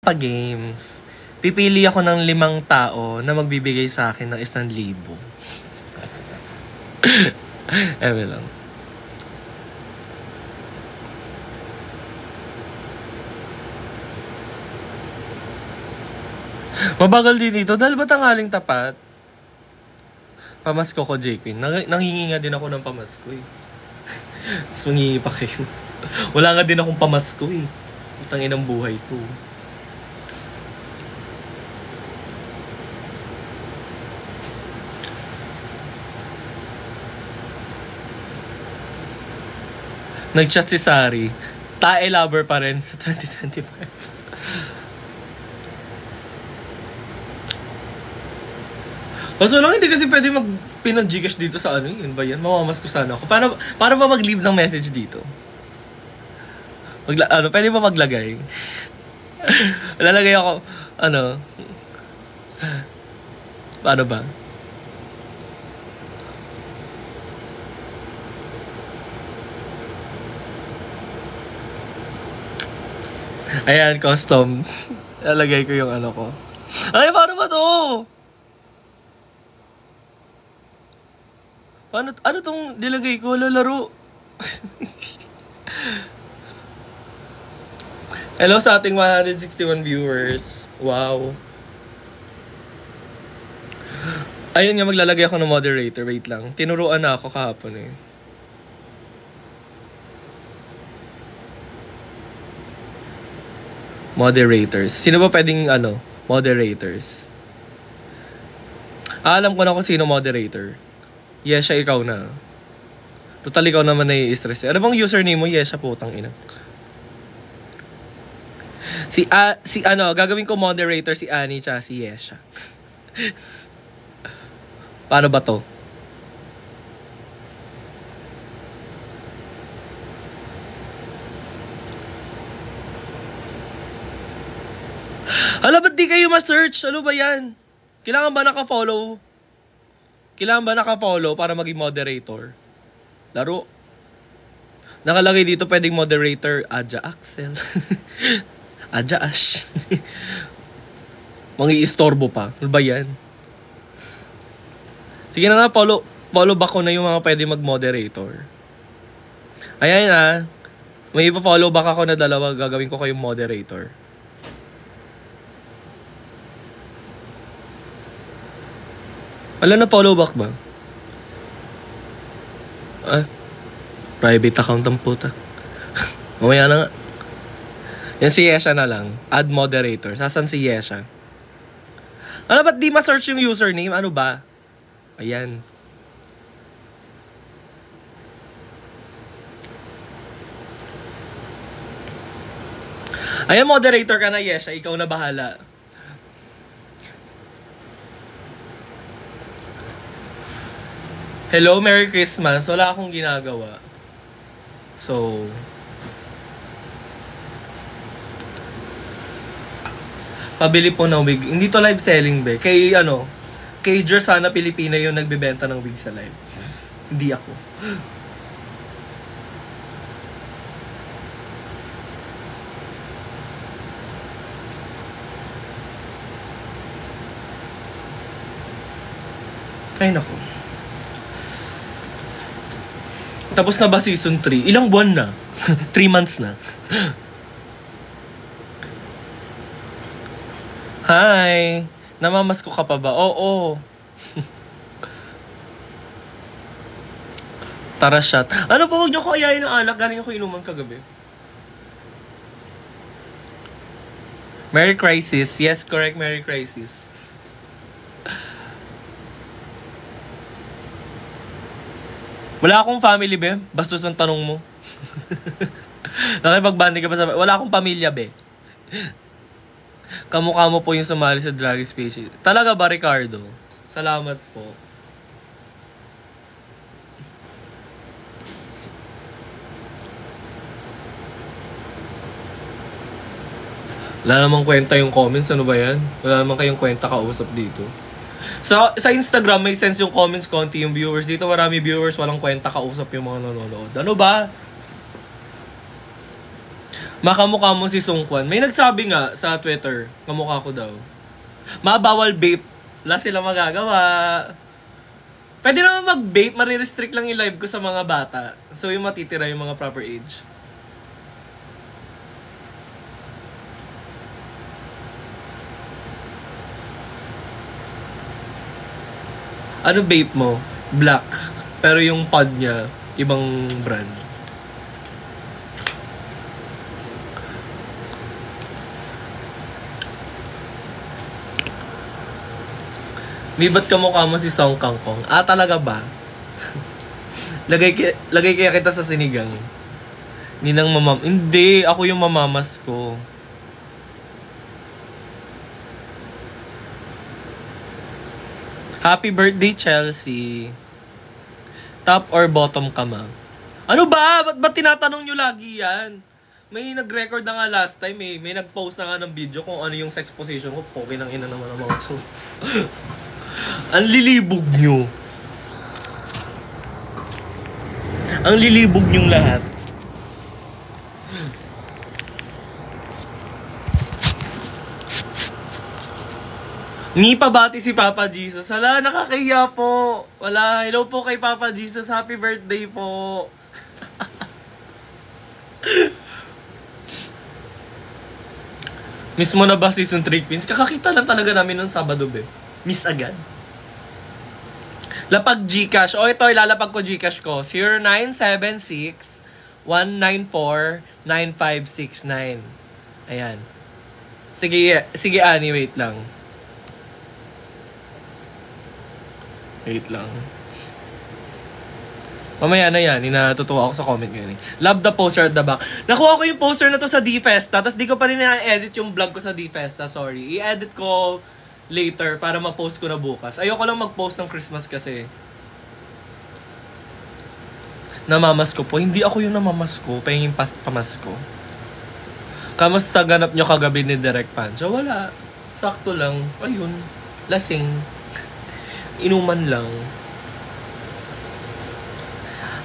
Pa-games. Pipili ako ng 5 tao na magbibigay sa akin ng 1,000. Eme lang. Mabagal din dito dahil ba tanghaling tapat? Pamasko ko, J-Queen. Nanghingi nga din ako ng pamasko eh. So, mangingi pa kayo. Wala nga din akong pamasko eh. Utangin ang buhay to. Nag-chat si Sari. Tae lover pa rin sa 2025. Kaso lang, hindi kasi pwede mag-pinag-Gcash dito sa ano yun ba yan? Mamamas ko sana ako. Para ba mag-leave ng message dito? Pwede ba maglagay? Lalagay ako, paano ba? Ayan, custom. Lalagay ko yung ano ko. Ay, paano ba to? Ano tong nilagay ko? Lalaro. Hello sa ating 161 viewers. Wow. Ayun nga, maglalagay ako ng moderator. Wait lang. Tinuruan na ako kahapon eh. Moderators. Sino ba pwedeng moderators? Alam ko na kung sino moderator. Yesha, ikaw na. Total, ikaw naman nai-stress. Ano bang username mo? Yesha, putang ina. Gagawin ko moderator si Annie tsaka si Yesha. Paano ba to? Hala, ba't di kayo ma-search? Ano ba yan? Kailangan ba naka-follow? Kailangan ba naka-follow para maging moderator? Laro. Nakalagay dito pwedeng moderator, Adja Axel. Adja Ash. Mangi-istorbo pa. Ano ba yan? Sige na nga, follow back ko na yung mga pwede mag-moderator. Ayan may ipa-follow back ako na 2, gagawin ko kayong moderator. Wala na follow back ba? Private account ang puta. Mamaya na nga. Yan si Yesha na lang. Add moderator. Sasan si Yesha? Ba't di ma-search yung username? Ano ba? Ayan. Ayan, moderator ka na, Yesha. Ikaw na bahala. Hello, Merry Christmas. Wala akong ginagawa. So, pabili po ng wig. Hindi to live selling, be. Kay Jersana Pilipina yung nagbebenta ng wig sa live. Hindi ako. Ay, naku. Tapos na ba season 3? Ilang buwan na? 3 months na. Hi! Namamasko ka pa ba? Oo. Tara shot. Ano pa, huwag niyo ko ayayin ng alak. Galing ako inuman kagabi. Merry Crisis. Yes, correct. Merry Crisis. Wala akong family, be. Bastos ang tanong mo. Nakipag-banding ka pa sa... Wala akong pamilya, be. Kamukha mo po yung sumali sa Drag Race. Talaga ba, Ricardo? Salamat po. Wala namang kwenta yung comments. Ano ba yan? Wala namang kayong kwenta kausap dito. Sa Instagram, may sense yung comments, konti yung viewers. Dito marami viewers, walang kwenta kausap yung mga nanonood. Ano ba? Makamukha mo si Sung Kwan. May nagsabi nga sa Twitter, kamukha ko daw. Mabawal vape. Wala sila magagawa. Pwede naman mag-vape, marirestrict lang yung live ko sa mga bata. So yung matitira yung mga proper age. Ano vape mo? Black. Pero yung pod niya, ibang brand. May ba't kamukha mo si Song Kangkong? Ah, talaga ba? lagay kaya kita sa sinigang. Ninang mamam... Hindi, ako yung mamamas ko. Happy birthday, Chelsea. Top or bottom ka, ma? Ano ba? Ba't tinatanong nyo lagi yan? May nag-record na nga last time eh. May nag-post na nga ng video kung ano yung sex position ko. Okay ng ina naman ang mga to. Ang lilibog nyo. Ang lilibog nyong lahat. Ni pabati si Papa Jesus. Hala, nakakahiya po. Wala, hello po kay Papa Jesus. Happy birthday po. Miss mo na ba season 3 Queens? Kakakita lang talaga namin nung Sabado, be. Miss agad. Lapag Gcash. O, ito, ilalapag ko Gcash ko. 0976-194-9569. Ayan. Sige, Ani, wait lang. Wait lang. Mamaya na yan. Natutuwa ako sa comment ngayon. Love the poster at the back. Nakuha ko yung poster na to sa D-Festa. Tapos di ko pa rin na-edit yung vlog ko sa D-Festa. Sorry. I-edit ko later para ma-post ko na bukas. Ayoko lang mag-post ng Christmas kasi. Namamas ko po. Hindi ako yung namamas ko. Pahingin pamasko. Kamusta ganap nyo kagabi ni Direk Pancho? Wala. Sakto lang. Ayun. Lasing. Inuman lang.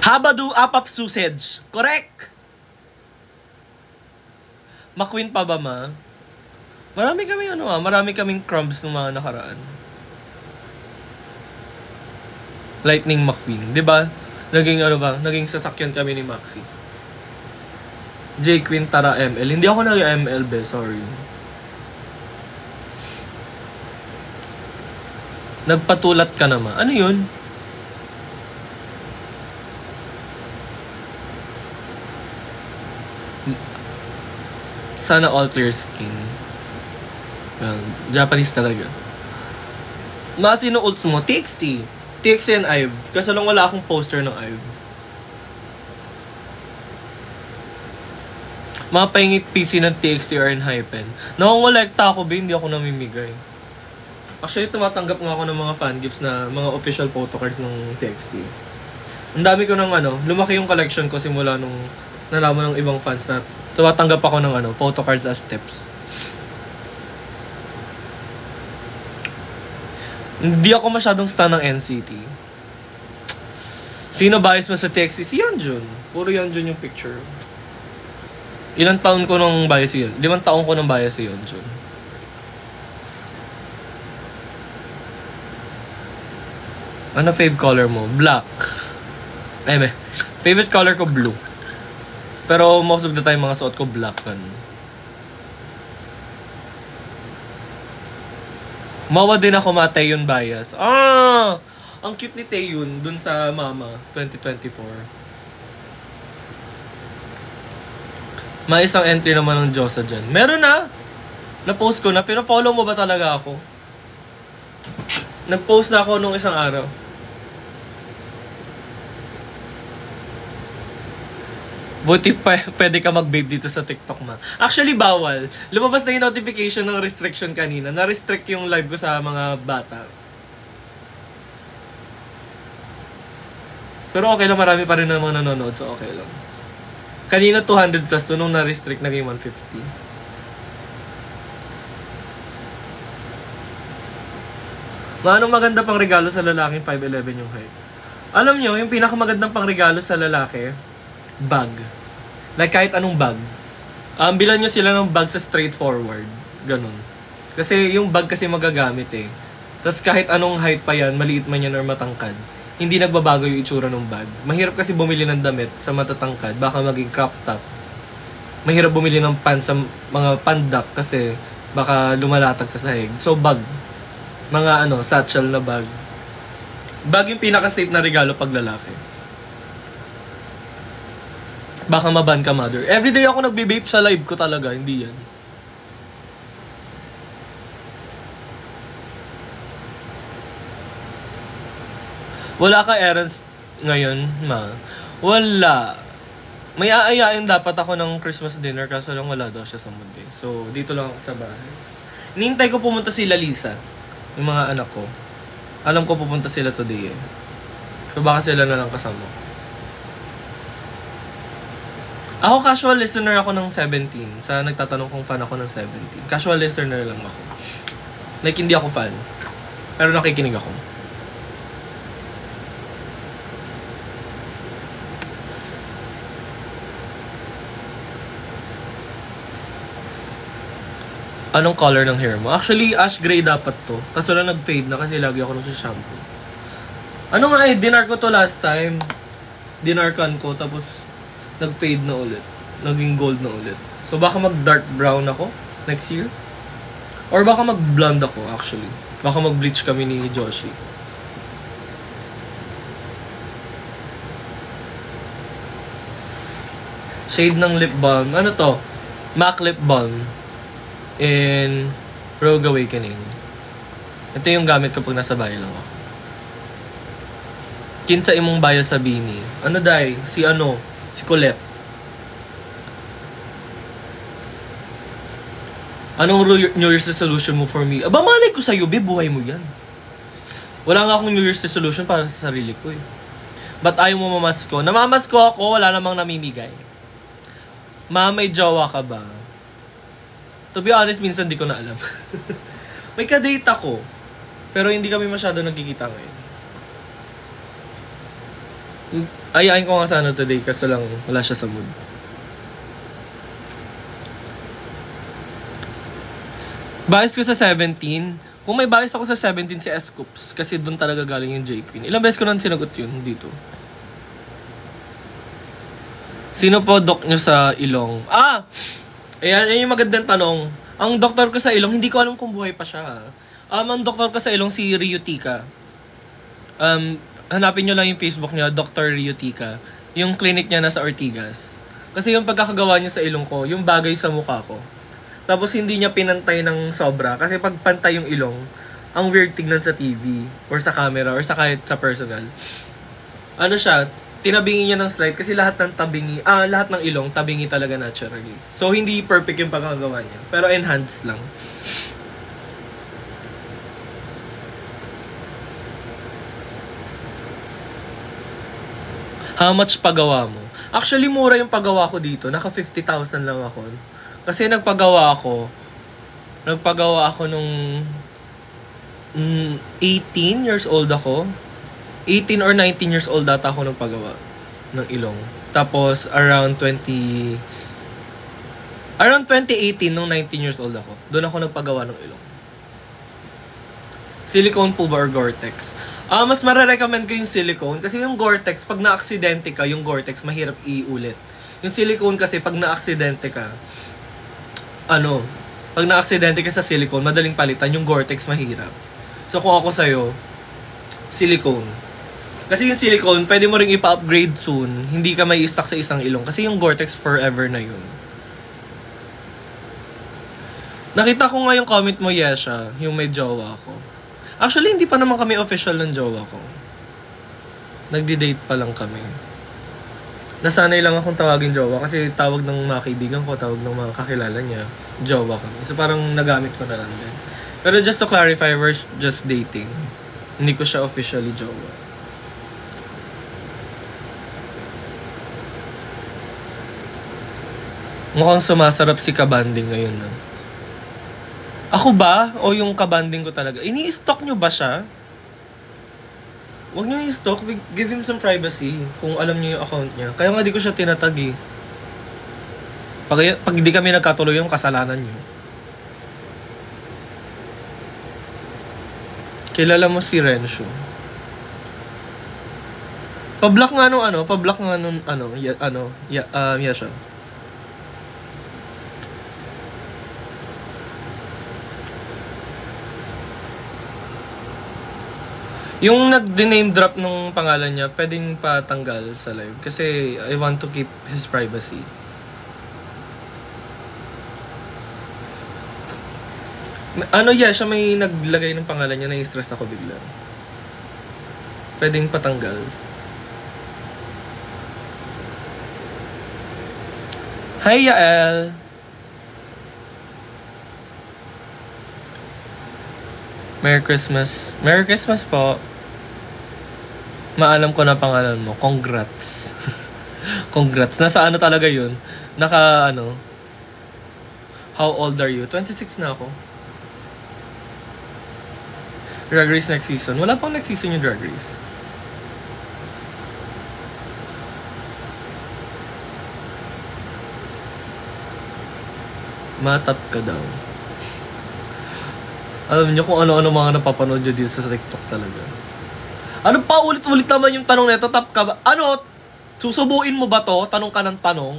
Habadu apap sausage. Correct! McQueen pa ba, ma? Marami kaming crumbs ng mga nakaraan. Lightning McQueen, 'di ba? Naging sasakyan kami ni Maxi. J Queen Tara ML. Hindi ako nag-ML, be, sorry. Nagpatulat ka naman. Ano 'yun? Sana all clear skin. Well, Japanese talaga. Sino ults mo? TXT. TXT and IVE. Kasi lang wala akong poster ng IVE. Mapahingit PC ng TXT or Enhypen. Nakongolekta ako, ba? Hindi ako namimigay. Actually, tumatanggap nga ako ng mga fan gifts na mga official photocards ng TXT. Ang dami ko ng lumaki yung collection ko simula nung nalaman ng ibang fans na tumatanggap ako ng photocards as tips. Hindi ako masyadong stan ng NCT. Sino bias mo sa TXT? Si Yeonjun. Puro Yeonjun yung picture. Ilang taon ko nung bias yun? 5 taon ko nung bias si Yeonjun. Ano fave color mo? Black. Favorite color ko blue. Pero most of the time mga suot ko black. Mawa din ako Taeyeon bias. Ang cute ni Taeyeon dun sa Mama 2024. May isang entry naman ng Diyosa dyan. Meron na. Na-post ko na. Pino-follow mo ba talaga ako? Nag-post na ako nung isang araw. Buti pwede ka mag-babe dito sa TikTok, ma. Actually, bawal. Lumabas na yung notification ng restriction kanina. Na-restrict yung live ko sa mga bata. Pero okay lang, marami pa rin na mga nanonood, so okay lang. Kanina 200 plus, so nung na-restrict, naging 150. Anong maganda pang regalo sa lalaking 5'11 yung height? Alam nyo, yung pinakamagandang pang regalo sa lalaki, bag. Like kahit anong bag. Bilan nyo sila ng bag sa straightforward. Ganun. Kasi yung bag kasi magagamit eh. Tapos kahit anong height pa yan, maliit man yan or matangkad, hindi nagbabago yung itsura ng bag. Mahirap kasi bumili ng damit sa matatangkad, baka maging crop top. Mahirap bumili ng pants sa mga pandak kasi baka lumalatag sa sahig. So bag, mga satchel na bag. Bag yung pinaka-safe na regalo pag lalaki. Baka maban ka, mother. Everyday ako nagbe-vape sa live ko talaga, hindi yan. Wala ka errands ngayon, ma? Wala. May aayain dapat ako ng Christmas dinner kaso lang wala daw siya sa mood eh. So, dito lang ako sa bahay. Nihintay ko pumunta sila Lisa, yung mga anak ko. Alam ko pupunta sila today eh. So, baka sila na lang kasama ko. Ako casual listener ako ng 17. Sa nagtatanong kung fan ako ng 17. Casual listener lang ako. Like, hindi ako fan. Pero nakikinig ako. Anong color ng hair mo? Actually, ash gray dapat to. Kaso lang nag-fade na kasi lagi ako nagsashampoo. Ano nga eh, dinar ko to last time. Dinarkan ko, tapos nag-fade na ulit. Naging gold na ulit. So baka mag-dark brown ako next year. Or baka mag-blonde ako actually. Baka mag-bleach kami ni Joshi. Shade ng lip balm. Ano to? MAC lip balm. In Rogue Awakening. Ito yung gamit ko pag nasa bahay lang ako. Kinsa imong bayo sa Bini. Ano dai? Si Colette. Anong New Year's resolution mo for me? Aba, malay ko sa'yo, be. Buhay mo yan. Wala nga akong New Year's resolution para sa sarili ko eh. Ba't ayaw mo mamasko? Namamasko ako, wala namang namimigay. Ma, may jowa ka ba? To be honest, minsan di ko na alam. May ka-date ako. Pero hindi kami masyado nagkikita ngayon. Ayain ko nga sana today kasi lang wala siya sa mood. Bias ko sa 17. Kung may bias ako sa 17 si S-Coops. Kasi doon talaga galing yung J-Queen. Ilang beses ko nang sinagot yun dito. Sino po doc nyo sa Ilong? Ayan yung magandang tanong. Ang doktor ko sa Ilong, hindi ko alam kung buhay pa siya. Ang doktor ko sa Ilong, si Riotica. Hanapin nyo lang yung Facebook niya, Dr. Riotica. Yung clinic niya nasa Ortigas. Kasi yung pagkakagawa niya sa ilong ko, yung bagay sa mukha ko. Tapos hindi niya pinantay ng sobra. Kasi pag pantay yung ilong, ang weird tignan sa TV, or sa camera, or sa kahit sa personal. Ano siya, tinabingi niya ng slide kasi lahat ng lahat ng ilong tabingi talaga naturally. So hindi perfect yung pagkakagawa niya, pero enhanced lang. How much pagawa mo? Actually mura yung pagawa ko dito, naka 50,000 lang ako. Kasi nagpagawa ako nung 18 years old ako. 18 or 19 years old data ako nagpagawa ng ilong. Tapos around 2018 nung 19 years old ako. Doon ako nagpagawa ng ilong. Silicone po ba or Gore-Tex? Mas mare-recommend ko yung silicone kasi yung Gore-Tex pag na-aksidente ka, yung Gore-Tex mahirap iulit. Yung silicone kasi pag na-aksidente ka, pag na-aksidente ka sa silicone, madaling palitan, yung Gore-Tex mahirap. So kung ako sa'yo, silicone. Kasi yung silicone, pwede mo ring ipa-upgrade soon. Hindi ka may stuck sa isang ilong. Kasi yung Gore-Tex forever na yun. Nakita ko nga yung comment mo, Yesha. Yung may jowa ko. Actually, hindi pa naman kami official ng jowa ko. Nagdi-date pa lang kami. Nasanay lang akong tawagin jowa. Kasi tawag ng mga kaibigan ko, tawag ng mga kakilala niya, jowa kami. So parang nagamit ko na lang din. Pero just to clarify, we're just dating. Hindi ko siya officially jowa. Mukhang sumasarap si kabanding ngayon. Ako ba? O yung kabanding ko talaga? Ini-stalk nyo ba siya? Huwag nyo i-stalk. Give him some privacy. Kung alam nyo yung account niya. Kaya nga di ko siya tinatag eh. Pag hindi kami nagkatuloy, yung kasalanan nyo. Kilala mo si Renshu. Pa-block nga nung Yasha. Yung nag-name drop nung pangalan niya, pwedeng patanggal sa live. Kasi I want to keep his privacy. Siya may naglagay ng pangalan niya, na-stress ako bigla. Pwedeng patanggal. Hi, Yael! Merry Christmas. Merry Christmas po. Maalam ko na pangalan mo. Congrats. Congrats. Nasa ano talaga yun? How old are you? 26 na ako. Drag Race next season. Wala pang next season yung Drag Race. Matap ka daw. Alam niyo kung ano-ano mga napapanood nyo dito sa TikTok talaga. Ano pa ulit-ulit naman yung tanong nito? Tap ka ba? Susubuin mo ba to? Tanong ka ng tanong.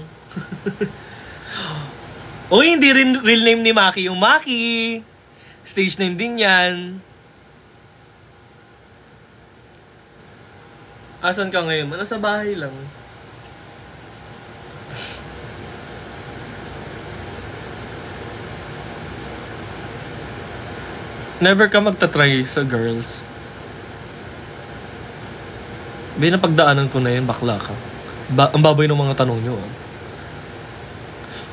Uy, hindi rin real name ni Maki yung Maki. Stage name din yan. Asan ka ngayon? Nasa bahay lang. Never ka magta-try sa girls. Napagdaanan ko na yun, bakla ka. Ang baboy ng mga tanong nyo.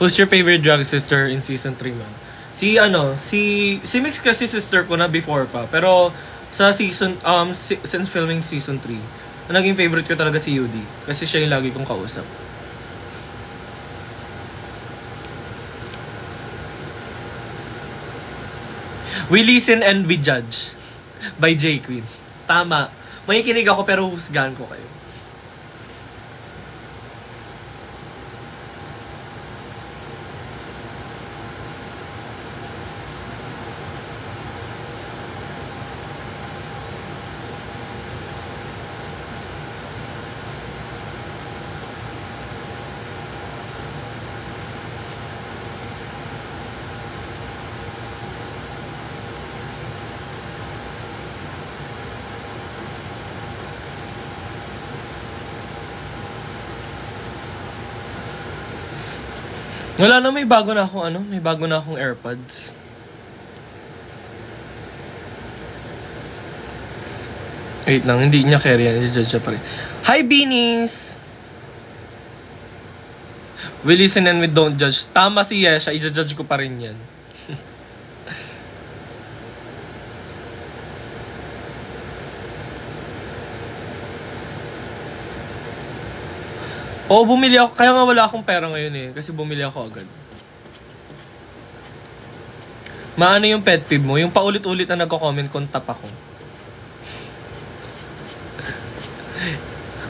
Who's your favorite drag sister in season 3, man? Si Mix kasi sister ko na before pa. Pero sa season, since filming season 3, ang naging favorite ko talaga si Yudi. Kasi siya yung lagi kong kausap. We listen and we judge. By J Queen. Tama. Makikinig ako pero husgahan ko kayo. Wala na, may bago na akong AirPods. Wait lang, hindi niya carry yan, i-judge siya pa rin. Hi, Beanies! We listen and we don't judge. Tama si Yesha, i-judge ko pa rin yan. Oo, bumili ako. Kaya nga wala akong pera ngayon eh. Kasi bumili ako agad. Maano yung pet peeve mo? Yung paulit-ulit na nagko-comment kung tap ako.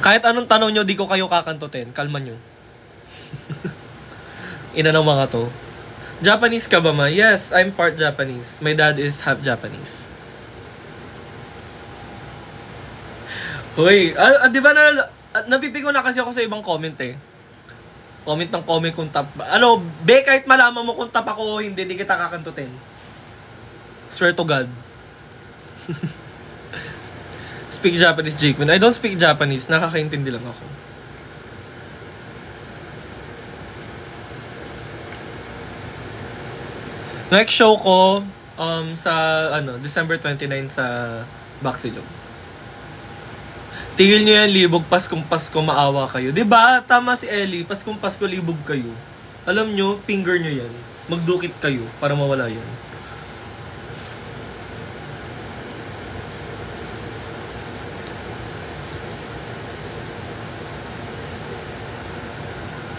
Kahit anong tanong nyo, di ko kayo kakantutin. Kalma nyo. Ina ng mga to. Japanese ka ba, ma? Yes, I'm part Japanese. My dad is half Japanese. Hoy, di ba napipigo na kasi ako sa ibang comment eh. Comment kung tap. Kahit malaman mo kung tap ako, hindi kita kakantutin. Swear to God. Speak Japanese, Jake. When I don't speak Japanese, nakakaintindi lang ako. Next show ko, sa, December 29 sa Baxilog. Tingil nyo yan, libog, Paskong Pasko, maawa kayo. Diba? Tama si Ellie, Paskong Pasko, libog kayo. Alam nyo, finger nyo yan. Magdukit kayo para mawala yan.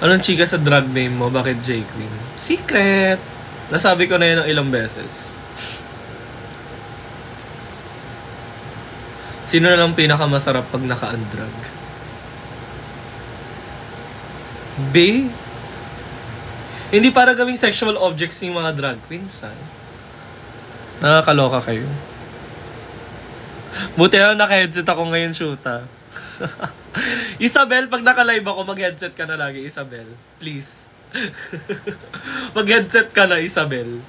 Anong chika sa drag name mo? Bakit J Queen? Secret! Nasabi ko na yan ng ilang beses. Sino na lang pinakamasarap pag naka-undrag? Hindi para gawing sexual objects yung mga drag queens, ha? Nakakaloka kayo. Buti na naka-headset ako ngayon, shoot, ha? Isabel, pag naka-live ako, mag-headset ka na lagi, Isabel. Please. Mag-headset ka na, Isabel.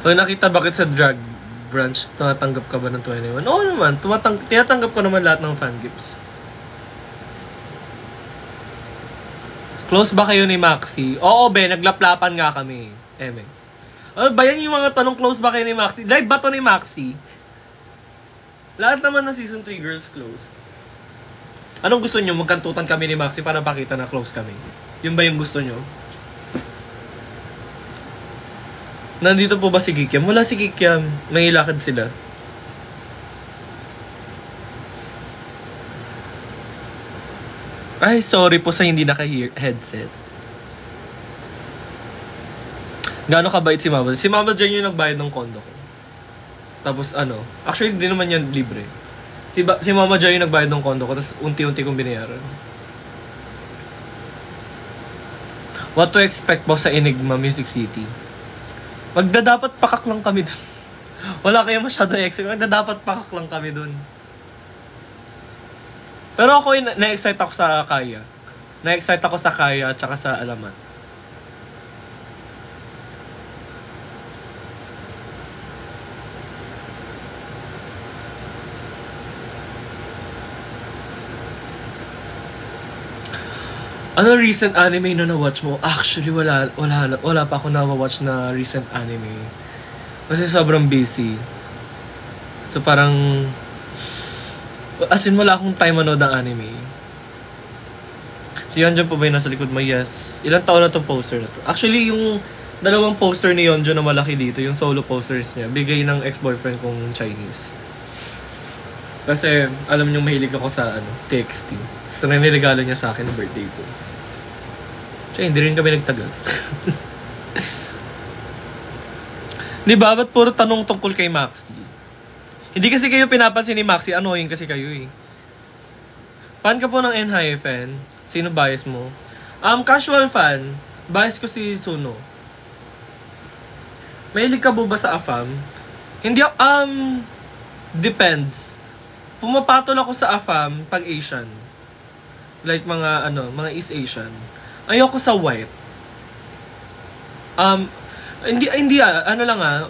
Pag nakita bakit sa drag branch, tumatanggap ka ba ng 21? Oo naman, tinatanggap ko naman lahat ng fan gifts. Close ba kayo ni Maxi? Oo, be, naglaplapan nga kami. Eme. Ano ba yan yung mga tanong, close ba kayo ni Maxi? Live ba to ni Maxi? Lahat naman ng season 3 girls close. Anong gusto nyo? Magkantutan kami ni Maxi para pakita na close kami. Yun ba yung gusto nyo? Nandito po ba si Kikiam? Wala si Kikiam. May lakad sila. Ay, sorry po sa hindi naka-headset. Gaano kabait si Mama? Si Mama dyan yung nagbayad ng kondo ko. Tapos ano, actually hindi naman yan libre. Si Mama dyan yung nagbayad ng kondo ko, tapos unti-unti kong binayaran. What to expect po sa Enigma Music City? Magdadapat pakak lang kami dun. Wala kayo masyadong expect. Magdadapat pakak lang kami dun. Pero ako, na-excite ako sa Kaya. Na-excite ako sa Kaya at saka sa Alamat. Ano recent anime na na-watch mo? Actually, wala pa ako na-watch na recent anime. Kasi sobrang busy. So parang, as in wala akong time manood ng anime. Si Yeonjun po ba yung nasa likod mo? Yes. Ilang taon na itong poster na to? Actually, yung dalawang poster ni Yeonjun na malaki dito, yung solo posters niya, bigay ng ex-boyfriend kong Chinese. Kasi, alam niyo mahilig ako sa TXT. So, niregalo niya sa akin ng birthday ko. Kaya hindi rin kami nagtagal. Di ba? Ba't puro tanong tungkol kay Maxi? Hindi kasi kayo pinapansin ni Maxi, annoying kasi kayo eh. Fan ka po ng NHFN? Sino bias mo? Casual fan, bias ko si Suno. Mahilig ka ba sa AFAM? Hindi, depends. Pumapatol ako sa AFAM pag Asian. Like mga East Asian. Ayoko sa white.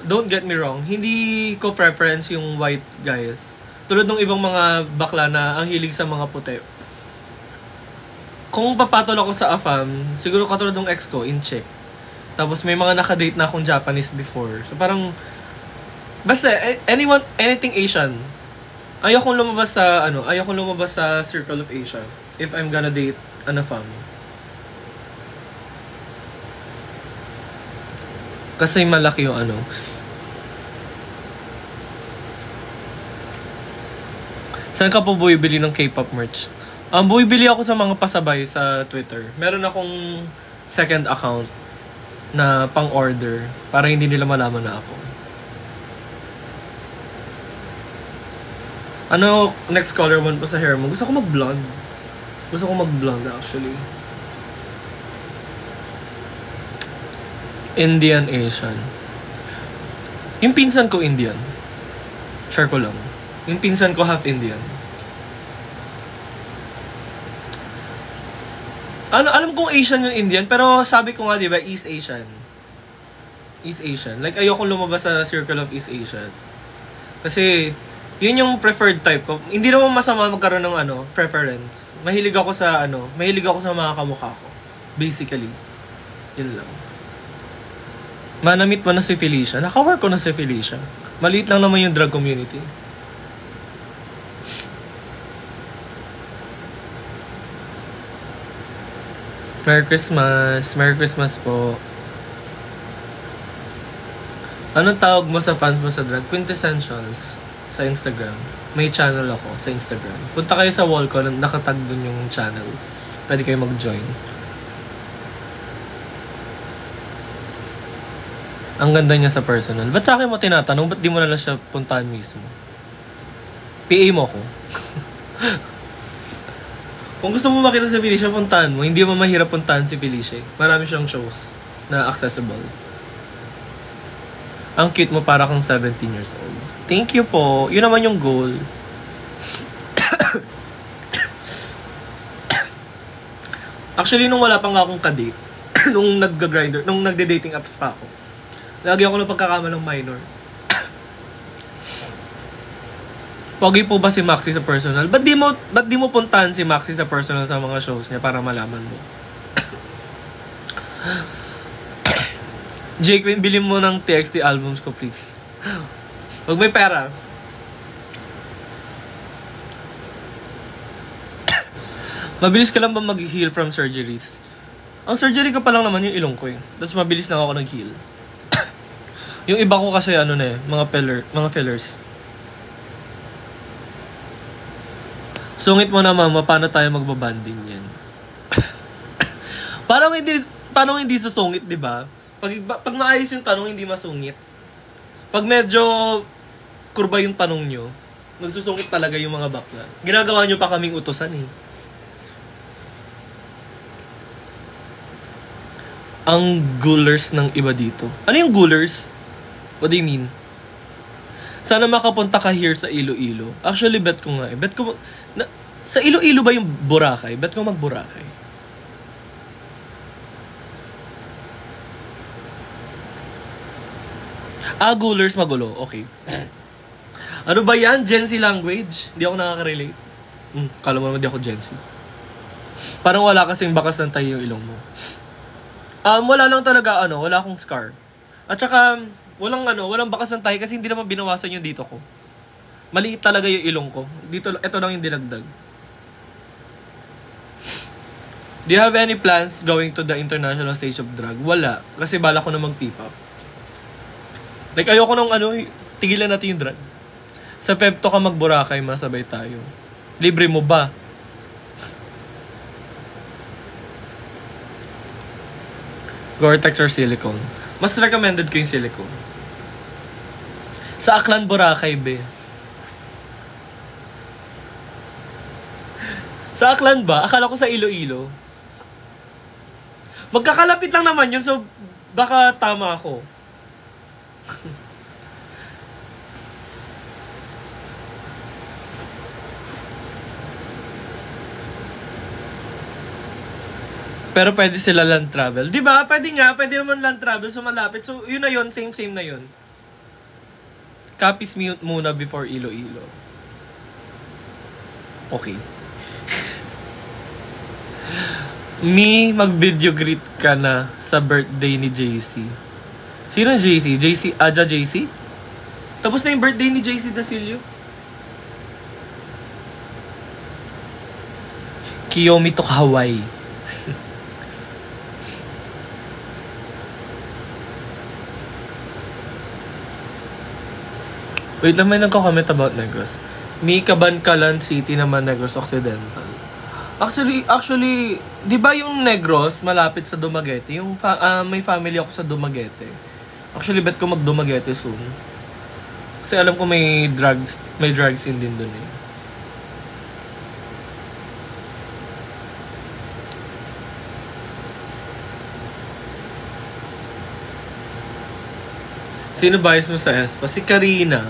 Don't get me wrong. Hindi ko preference yung white guys. Tulad ng ibang mga bakla na ang hilig sa mga puti. Kung papatol ako sa AFAM, siguro katulad ng ex ko, in check. Tapos may mga nakadate na akong Japanese before. So parang, basta, anything Asian. Ayokong lumabas sa circle of Asia if I'm gonna date an AFAM. Kasi malaki yung Saan ka po bumibili ng K-pop merch? Bumibili ako sa mga pasabay sa Twitter. Meron akong second account na pang-order para hindi nila malaman na ako. Next color mo sa hair mo? Gusto ko mag-blonde. Actually. Indian, Asian. Yung pinsan ko Indian. Share ko lang. Yung pinsan ko half Indian. Alam kong Asian yung Indian, pero sabi ko nga, di ba, East Asian. East Asian. Like, ayokong lumabas sa circle of East Asian. Kasi, yun yung preferred type ko. Hindi naman masama magkaroon ng preference. Mahilig ako sa mga kamukha ko. Basically. Yun lang. Manamit mo na si Felicia. Naka-work ko na si Felicia. Maliit lang naman yung drag community. Merry Christmas. Merry Christmas po. Anong tawag mo sa fans mo sa drag? Quintessentials. Sa Instagram. May channel ako sa Instagram. Punta kayo sa wall ko. Nakatag dun yung channel. Pwede kayo mag-join. Ang ganda niya sa personal. Ba't sa akin mo tinatanong? Ba't di mo na lang siya puntahan mismo? PA mo ko. Kung gusto mo makita si Felicia, puntahan mo. Hindi mo mahirap puntahan si Felicia. Marami siyang shows na accessible. Ang cute mo para kang 17 years old. Thank you po. Yun naman yung goal. Actually, nung wala pa nga akong kadate, nung nag-grinder, nung nagde-dating apps pa ako, lagi ako ng pagkakamalang minor. Pogi po ba si Maxi sa personal? Ba't di mo puntahan si Maxi sa personal sa mga shows niya para malaman mo? Jake, bilhin mo ng TXT albums ko, please. Huwag may pera. Mabilis ka lang ba mag-heal from surgeries? Ang surgery ko pa lang naman yung ilong ko eh. Tapos mabilis lang ako nag-heal. Yung iba ko kasi ano na eh, mga fillers. Sungit mo na mama, paano tayo magbabanding yan? Parang hindi susungit, di ba? Pag naayos yung tanong, hindi masungit. Pag medyo kurba yung tanong nyo, magsusungit talaga yung mga bakla. Ginagawa nyo pa kaming utusan eh. Ang gulers ng iba dito. Ano yung gulers? What do you mean? Sana makapunta ka here sa Iloilo. Actually, bet ko nga eh. Sa Iloilo ba yung Boracay? Bet ko mag-Boracay. Gulers magulo. Okay. Ano ba yan? Gen Z language? Hindi ako nakaka-relate. Kala mo naman di ako Gen Z. Parang wala kasing bakas ng tayo yung ilong mo. Wala lang talaga, wala akong scar. At saka, walang bakas ng tayo kasi hindi naman binawasan yung dito ko. Maliit talaga yung ilong ko. Ito lang yung dinagdag. Do you have any plans going to the international stage of drag? Wala. Kasi bala ko na mag-P-pop. Like, ayoko nung tigilan natin yung drag. Sa Pepto ka mag-Boracay, masabay tayo. Libre mo ba? Gore-Tex or silicone? Mas recommended ko yung silicone. Sa Aklan, Boracay, be. Sa Aklan ba? Akala ko sa Iloilo. Magkakalapit lang naman yun, so baka tama ako. Pero pwede sila land travel. Diba? Pwede nga. Pwede naman land travel, so malapit. So, yun na yun. Same na yun. Copies muna before Iloilo. Okay. Mag-video greet ka na sa birthday ni JC. Sino JC? Aja JC? Tapos na yung birthday ni JC Dasilio. Kiyomi to Hawaii. Wait lang, may nagko-comment about Negros. Kabankalan City naman, Negros Occidental. Actually, di ba yung Negros malapit sa Dumaguete? May family ako sa Dumaguete. Actually, bet ko mag-Dumaguete soon. Kasi alam ko may drag scene din dun eh. Sino bias mo sa ESPA? Si Karina.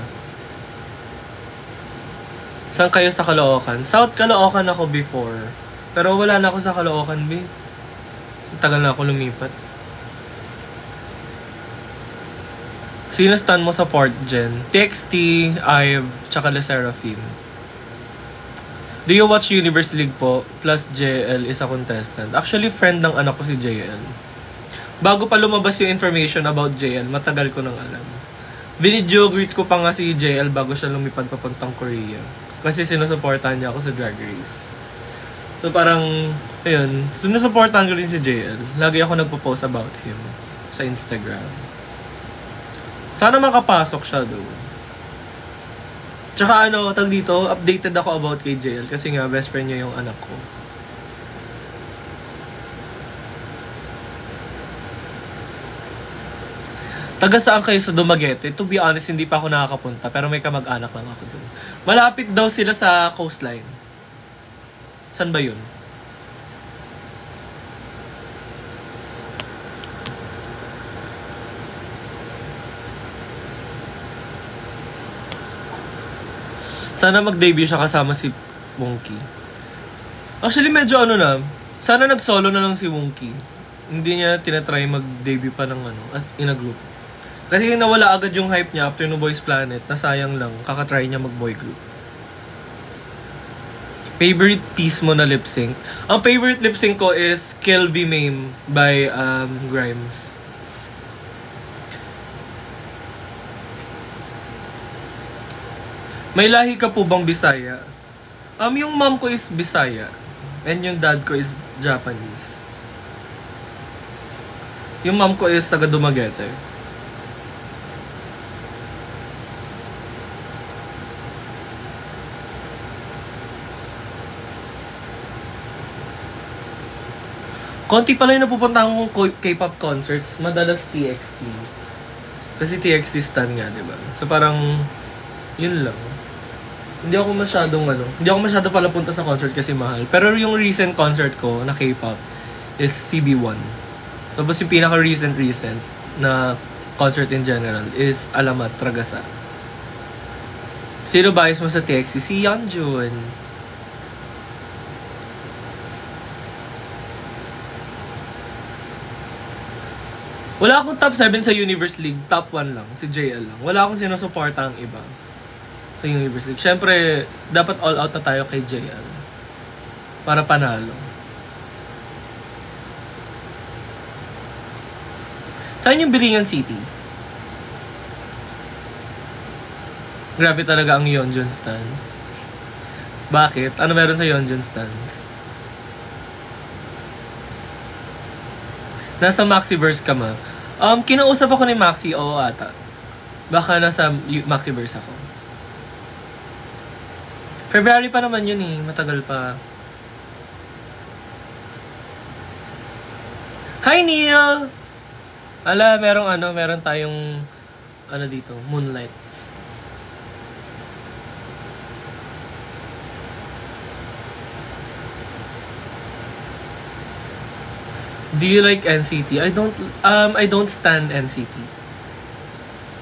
Saan kayo sa Caloocan? South Caloocan ako before. Pero wala na ako sa Caloocan, B. Tagal na ako lumipat. Sino stan mo sa 4th gen? TXT, Ive, tsaka Le Seraphim. Do you watch Universe League po? Plus JL is a contestant. Actually, friend ng anak ko si JL. Bago pa lumabas yung information about JL, matagal ko nang alam. Video greet ko pa nga si JL bago siya lumipad papuntang Korea. Kasi sinusuportahan niya ako sa Drag Race. So parang, ayun, sinusuportahan ko rin si JL. Lagi ako nagpo-post about him sa Instagram. Sana makapasok siya doon. Tsaka tag dito, updated ako about kay JL kasi nga best friend niya yung anak ko. Taga saan kayo sa Dumaguete? To be honest, hindi pa ako nakakapunta, pero may kamag-anak lang ako dun. Malapit daw sila sa coastline. Saan ba yun? Sana mag-debut siya kasama si Monkey. Actually, medyo ano na. Sana nag-solo na lang si Monkey. Hindi niya tinatry mag-debut pa ng ano, in a group. Kasi nawala agad yung hype niya after no Boys Planet. Nasayang lang, kakatry niya mag-boy group. Favorite piece mo na lip-sync? Ang favorite lip-sync ko is Kill Be Mame by Grimes. May lahi ka po bang Bisaya? Yung mom ko is Bisaya. And yung dad ko is Japanese. Yung mom ko is taga Dumaguete. Konti pala yung napupunta akong K-pop concerts. Madalas TXT. Kasi TXT stan nga, diba? So parang, yun lang. Hindi ako masyado pala punta sa concert kasi mahal. Pero yung recent concert ko na K-pop is CB1. Tapos yung pinaka-recent na concert in general is Alamat, Tragasa. Sino bias mo sa TXT? Si Yeonjun. Wala akong top 7 sa Universe League. Top 1 lang. Si JL lang. Wala akong sinusuporta ang iba sa Universe League. Siyempre, dapat all out na tayo kay JL. Para panalo. Saan yung Biringan City? Grabe talaga ang Yeonjun stans. Bakit? Ano meron sa Yeonjun stans? Nasa Maxiverse ka ma? Kinausap ako ni Maxi, oo ata. Baka nasa Maxiverse ako. February pa naman yun eh, matagal pa. Hi Neil! Meron tayong dito, Moonlights. Do you like NCT? I don't stan NCT.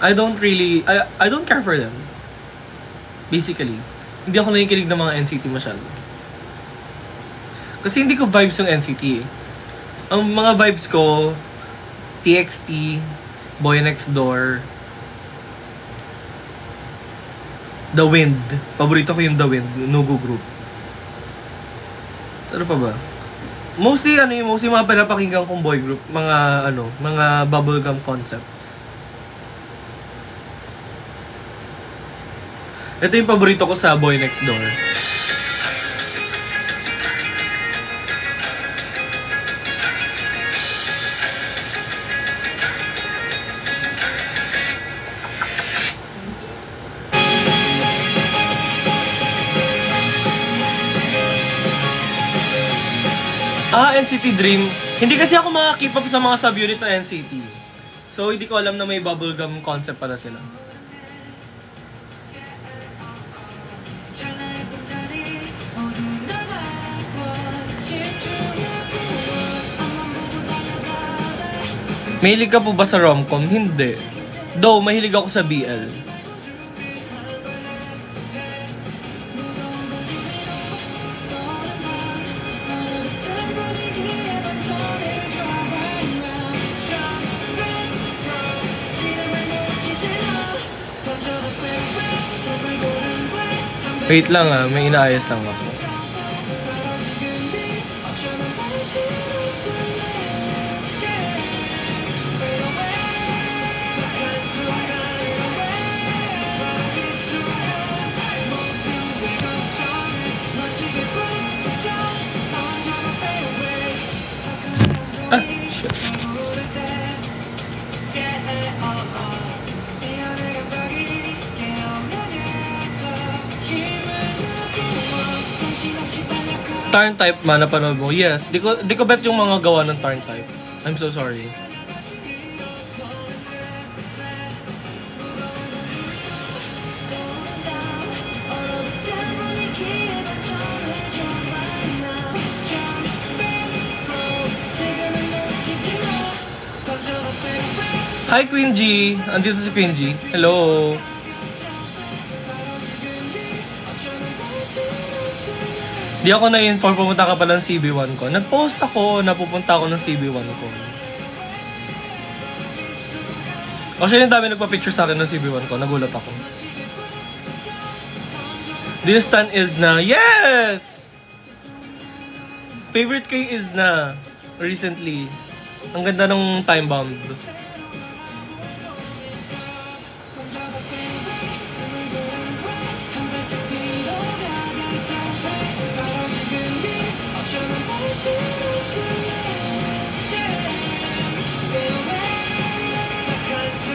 I don't care for them. Basically. Hindi ako nakikinig ng mga NCT masyado. Kasi hindi ko vibes yung NCT eh. Ang mga vibes ko, TXT, Boy Next Door, The Wind. Paborito ko yung The Wind, Nugu Group. Ano pa ba? Mostly mga pinapakinggan kong boy group, mga bubblegum concepts. Ito yung paborito ko sa Boy Next Door. NCT Dream. Hindi kasi ako makakip up sa mga sub-unit ng NCT. So, hindi ko alam na may bubblegum concept pala sila. Mahilig ka po ba sa rom-com? Hindi. Though, mahilig ako sa BL. Wait lang may inaayos lang ako. Shit. Tarn type man napanood mo? Yes. Di ko bet yung mga gawa ng Tarn type. I'm so sorry. Hi, Queen G. Andito si Queen G. Hello. Di ako na-inform pumunta ka pala ng CB1 ko. Nag-post ako na pupunta ako ng CB1 ko. Actually, yung dami nagpa-picture sa akin ng CB1 ko. Nagulat ako. This stan is na. Yes! Favorite ko yung is na. Recently. Ang ganda ng time bomb.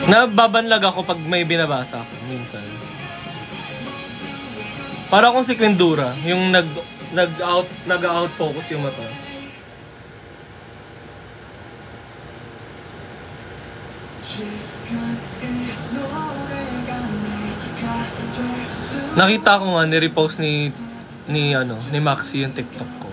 Nababanlag ako pag may binabasa ako minsan. Para akong si Quindura, yung nag-out focus yung mata. Nakita ko nga ni-repost ni Maxi yung TikTok ko.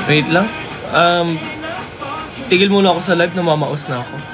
Wait lang. Tigil muna ako sa live, namamaos na ako.